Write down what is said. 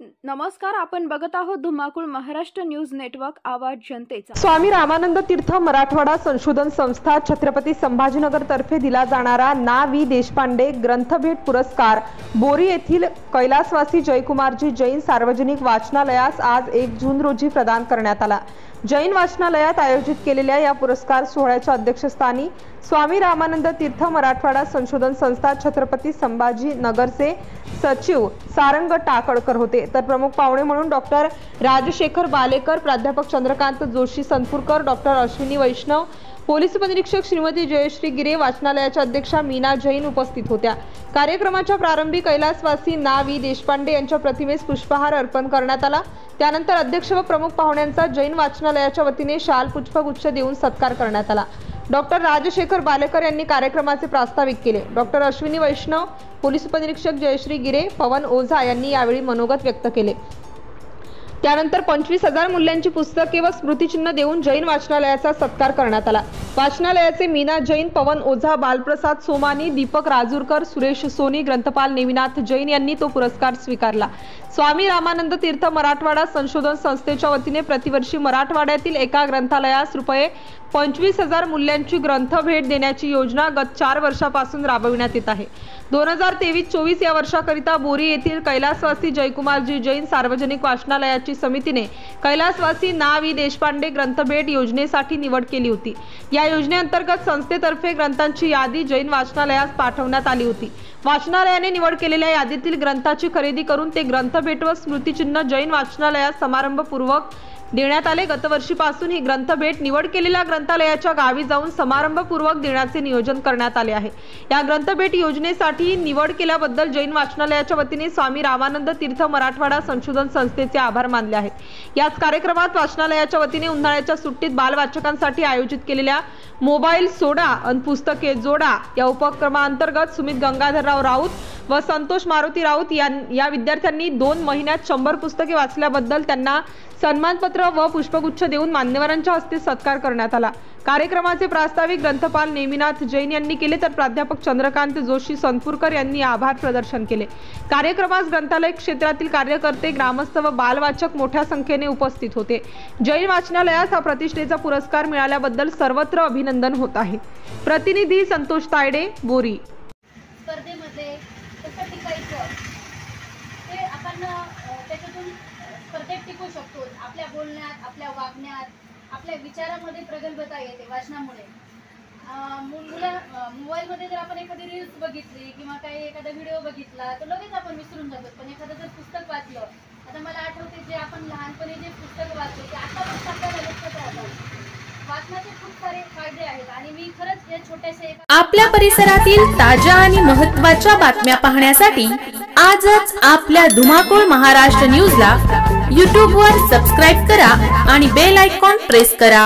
नमस्कार, आपण बघत आहोत धुमाकूळ महाराष्ट्र न्यूज नेटवर्क, आवाज जनतेचा। स्वामी रामानंद तीर्थ मराठवाडा संशोधन संस्था छत्रपती संभाजीनगर तर्फे दिला जाणारा ना वी देशपांडे ग्रंथभेट पुरस्कार बोरी येथील कैलासवासी जयकुमारजी जैन सार्वजनिक वाचनालयास आज 1 जून रोजी प्रदान करण्यात आला। जैन वाचनालयात आयोजित केलेल्या या पुरस्कार सोहळ्याच्या अध्यक्षस्थानी स्वामी रामानंद तीर्थ मराठवाडा संशोधन संस्था छत्रपती संभाजीनगरचे सचिव सारंग टाकळकर होते। तर प्रमुख पाहुणे म्हणून डॉक्टर राजशेखर बालेकर, प्राध्यापक चंद्रकांत जोशी संतपूरकर, डॉक्टर अश्विनी वैष्णव, पोलीस उपनिरीक्षक श्रीमती जयश्री गिरे, वाचनालयाच्या अध्यक्षा मीना जैन उपस्थित होत्या। कार्यक्रमाच्या प्रारंभी कैलासवासी ना वी देशपांडे यांच्या प्रतिमेस पुष्पहार अर्पण करण्यात आला। त्यानंतर अध्यक्ष व प्रमुख पाहुण्यांचा जैन वाचनालयाच्या वतीने शाल पुष्पगुच्छ देऊन सत्कार करण्यात आला। डॉक्टर राजशेखर बालेकर यांनी कार्यक्रमाचे प्रास्ताविक केले। डॉक्टर अश्विनी वैष्णव, पोलीस उपनिरीक्षक जयश्री गिरे, पवन ओझा यांनी यावेळी मनोगत व्यक्त केले। त्यानंतर 25,000 मूल्यांची पुस्तके व स्मृतिचिन्ह देऊन जैन वाचनालयाचा सत्कार करण्यात आला। वाचनालयाचे मीना जैन, पवन ओझा, बालप्रसाद सोमानी, दीपक राजूरकर, सुरेश सोनी, ग्रंथपाल नेमिनाथ जैन यांनी तो पुरस्कार स्वीकारला। स्वामी रामानंद तीर्थ मराठवाडा संशोधन संस्थेच्या वतीने प्रतिवर्षी मराठवाड्यातील एका ग्रंथालयास रुपये 25,000 मूल्यांची ग्रंथ भेट देण्याची योजना गत 4 वर्षापासून राबविण्यात येत आहे। 2023-24 या वर्षाकरिता बोरी येथील कैलासवासी जयकुमारजी जैन सार्वजनिक वाचनालयाची समितीने कैलासवासी ना वी देशपांडे ग्रंथभेट योजनेसाठी निवड केली होती। या योजनेअंतर्गत संस्थेतर्फे ग्रंथांची यादी जैन वाचनालयास पाठवण्यात आली होती। वाचनालयाने निवड केलेल्या यादीतील ग्रंथाची खरेदी करून ते ग्रंथभेट व स्मृतिचिन्ह जैन वाचनालयास समारंभपूर्वक देण्यात आले। गतवर्षीपासून ही ग्रंथभेट निवड केलेल्या ग्रंथालयाच्या गावी जाऊन समारंभपूर्वक देण्याचे नियोजन करण्यात आले आहे। या ग्रंथभेट योजनेसाठी निवड केल्याबद्दल जैन वाचनालयाच्या वतीने स्वामी रामानंद तीर्थ मराठवाडा संशोधन संस्थेचे आभार मानले आहेत। याच कार्यक्रमात वाचनालयाच्या वतीने उन्हाळ्याच्या सुट्टीत बालवाचकांसाठी आयोजित केलेल्या मोबाईल सोडा अन पुस्तके जोडा या उपक्रमाअंतर्गत सुमित गंगाधरराव राऊत व संतोष मारुती राऊत या विद्यार्थ्यांनी 2 महिन्यात 100 पुस्तके वाचल्याबद्दल त्यांना सन्मानपत्र व पुष्पगुच्छ देऊन मान्यवरांच्या हस्ते सत्कार करण्यात आला। कार्यक्रमाचे प्रास्ताविक ग्रंथपाल नेमिनाथ जैन यांनी केले, तर प्राध्यापक चंद्रकांत जोशी संतपूरकर यांनी आभार प्रदर्शन केले। कार्यक्रमास ग्रंथालय क्षेत्रातील कार्यकर्ते, ग्रामस्थ व बालवाचक मोठ्या संख्येने उपस्थित होते। जैन वाचनालयास हा प्रतिष्ठेचा पुरस्कार मिळाल्याबद्दल सर्वत्र अभिनंदन होत आहे। प्रतिनिधी संतोष तायडे, बोरी। स्पर्धेमध्ये कसं टिकायचं ते आपण त्याच्यातून स्पर्धेत टिकू शकतो। आपल्या बोलण्यात, आपल्या वागण्यात, आपल्या विचारामध्ये प्रगल्भता येते वाचनामुळे। मोबाईलमध्ये जर आपण एखादी रील्स बघितली किंवा काही एखादा व्हिडिओ बघितला तर लगेच आपण विसरून जातो, पण एखादं जर पुस्तक वाचलं, आता मला आठवते जे आपण लहानपणी जे पुस्तक वाचले ते आता पण आपल्याला लक्षात राहतात। वाचनाचे खूप सारे फायदे आहेत आणि मी खरंच या छोट्याशा आपल्या परिसरातील ताज्या आणि महत्त्वाच्या बातम्या पाहण्यासाठी आजच आपल्या धुमाकूळ महाराष्ट्र न्यूजला YouTube वर सबस्क्राइब करा आणि बेल आयकॉन प्रेस करा।